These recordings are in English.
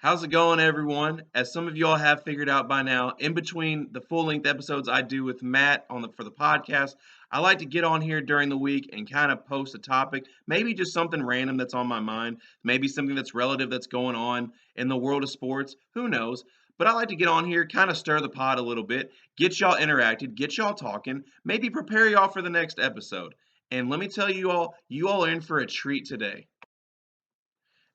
How's it going, everyone? As some of y'all have figured out by now, in between the full-length episodes I do with Matt for the podcast, I like to get on here during the week and kind of post a topic, maybe just something random that's on my mind, maybe something that's relative that's going on in the world of sports. Who knows? But I like to get on here, kind of stir the pot a little bit, get y'all interacted, get y'all talking, maybe prepare y'all for the next episode. And let me tell you all are in for a treat today.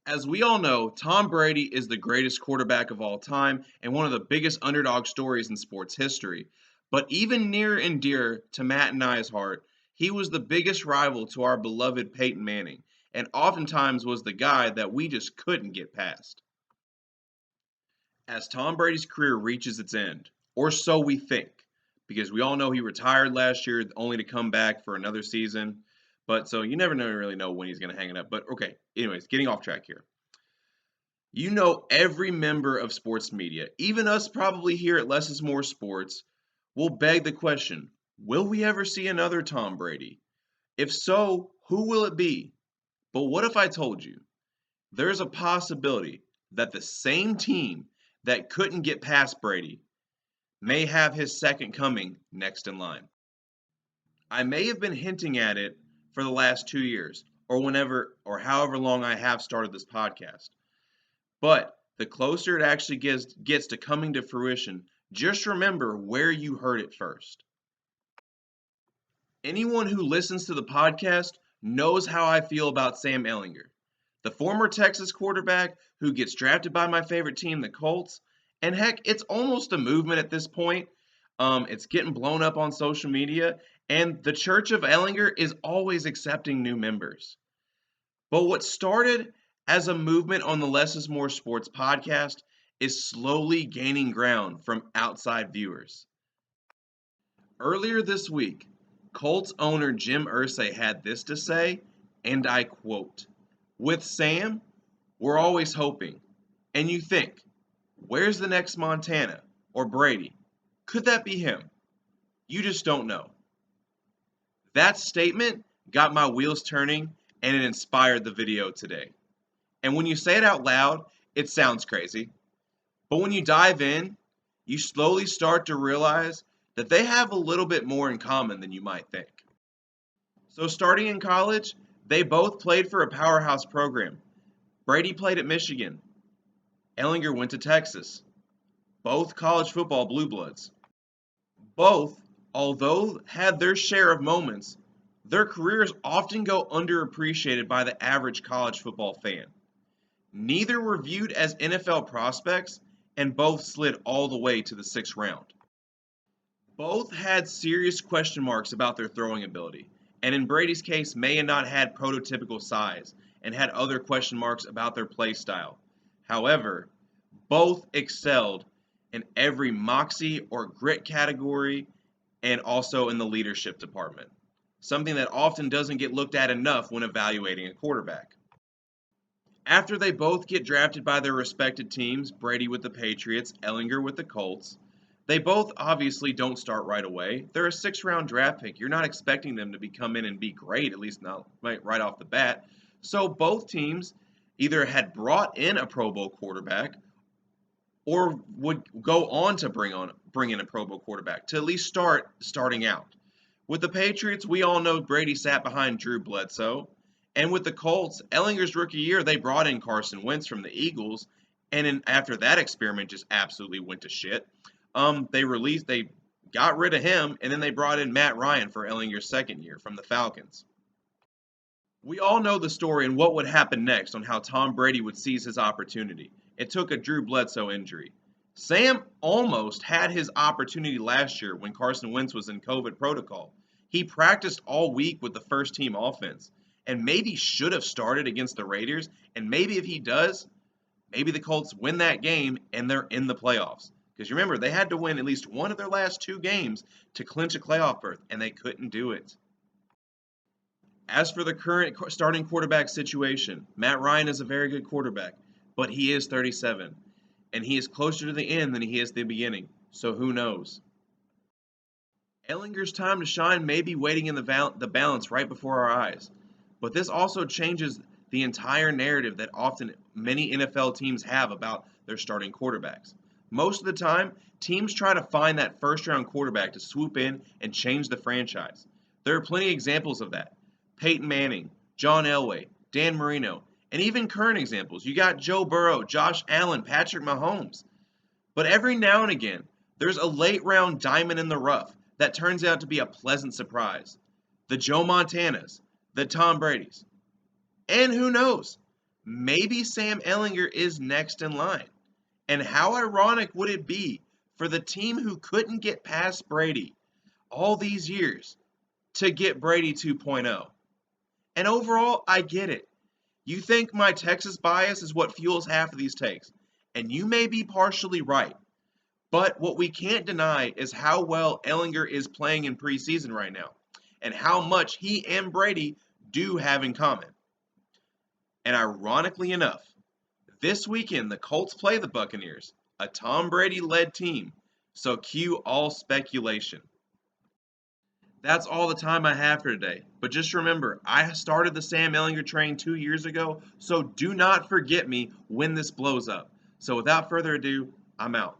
As we all know, Tom Brady is the greatest quarterback of all time and one of the biggest underdog stories in sports history. But even near and dear to Matt and I's heart, he was the biggest rival to our beloved Peyton Manning, and oftentimes was the guy that we just couldn't get past. As Tom Brady's career reaches its end, or so we think, because we all know he retired last year only to come back for another season. But so you never really know when he's going to hang it up. But okay, anyways, getting off track here. You know, every member of sports media, even us probably here at Less is More Sports, will beg the question, will we ever see another Tom Brady? If so, who will it be? But what if I told you there's a possibility that the same team that couldn't get past Brady may have his second coming next in line? I may have been hinting at it for the last 2 years, or whenever, or however long I have started this podcast. But the closer it actually gets to coming to fruition, just remember where you heard it first. Anyone who listens to the podcast knows how I feel about Sam Ehlinger, the former Texas quarterback who gets drafted by my favorite team, the Colts. And heck, it's almost a movement at this point. It's getting blown up on social media, and the Church of Ehlinger is always accepting new members. But what started as a movement on the Less is More Sports podcast is slowly gaining ground from outside viewers. Earlier this week, Colts owner Jim Irsay had this to say, and I quote, "With Sam, we're always hoping. And you think, where's the next Montana or Brady? Could that be him? You just don't know." That statement got my wheels turning and it inspired the video today. And when you say it out loud, it sounds crazy. But when you dive in, you slowly start to realize that they have a little bit more in common than you might think. So starting in college, they both played for a powerhouse program. Brady played at Michigan. Ehlinger went to Texas. Both college football blue bloods. Both, although had their share of moments, their careers often go underappreciated by the average college football fan. Neither were viewed as NFL prospects, and both slid all the way to the 6th round. Both had serious question marks about their throwing ability, and in Brady's case may have not had prototypical size and had other question marks about their play style. However, both excelled in every moxie or grit category and also in the leadership department, something that often doesn't get looked at enough when evaluating a quarterback. After they both get drafted by their respected teams, Brady with the Patriots, Ehlinger with the Colts, they both obviously don't start right away. They're a 6th-round draft pick. You're not expecting them to come in and be great, at least not right off the bat. So both teams either had brought in a Pro Bowl quarterback or would go on to bring in a Pro Bowl quarterback to at least starting out. With the Patriots, we all know Brady sat behind Drew Bledsoe. And with the Colts, Ehlinger's rookie year, they brought in Carson Wentz from the Eagles, and after that experiment just absolutely went to shit, they got rid of him, and then they brought in Matt Ryan for Ehlinger's second year from the Falcons. We all know the story and what would happen next on how Tom Brady would seize his opportunity. It took a Drew Bledsoe injury. Sam almost had his opportunity last year when Carson Wentz was in COVID protocol. He practiced all week with the first team offense, and maybe should have started against the Raiders, and maybe if he does, maybe the Colts win that game and they're in the playoffs. Because remember, they had to win at least one of their last 2 games to clinch a playoff berth, and they couldn't do it. As for the current starting quarterback situation, Matt Ryan is a very good quarterback, but he is 37, and he is closer to the end than he is the beginning, so who knows? Ehlinger's time to shine may be waiting in the balance right before our eyes. But this also changes the entire narrative that often many NFL teams have about their starting quarterbacks. Most of the time, teams try to find that first round quarterback to swoop in and change the franchise. There are plenty of examples of that. Peyton Manning, John Elway, Dan Marino, and even current examples. You got Joe Burrow, Josh Allen, Patrick Mahomes. But every now and again, there's a late round diamond in the rough that turns out to be a pleasant surprise. The Joe Montanas, the Tom Bradys. And who knows? Maybe Sam Ehlinger is next in line. And how ironic would it be for the team who couldn't get past Brady all these years to get Brady 2.0? And overall, I get it. You think my Texas bias is what fuels half of these takes, and you may be partially right. But what we can't deny is how well Ehlinger is playing in preseason right now, and how much he and Brady do have in common. And ironically enough, this weekend the Colts play the Buccaneers, a Tom Brady-led team, so cue all speculation. That's all the time I have for today. But just remember, I started the Sam Ehlinger train 2 years ago, so do not forget me when this blows up. So without further ado, I'm out.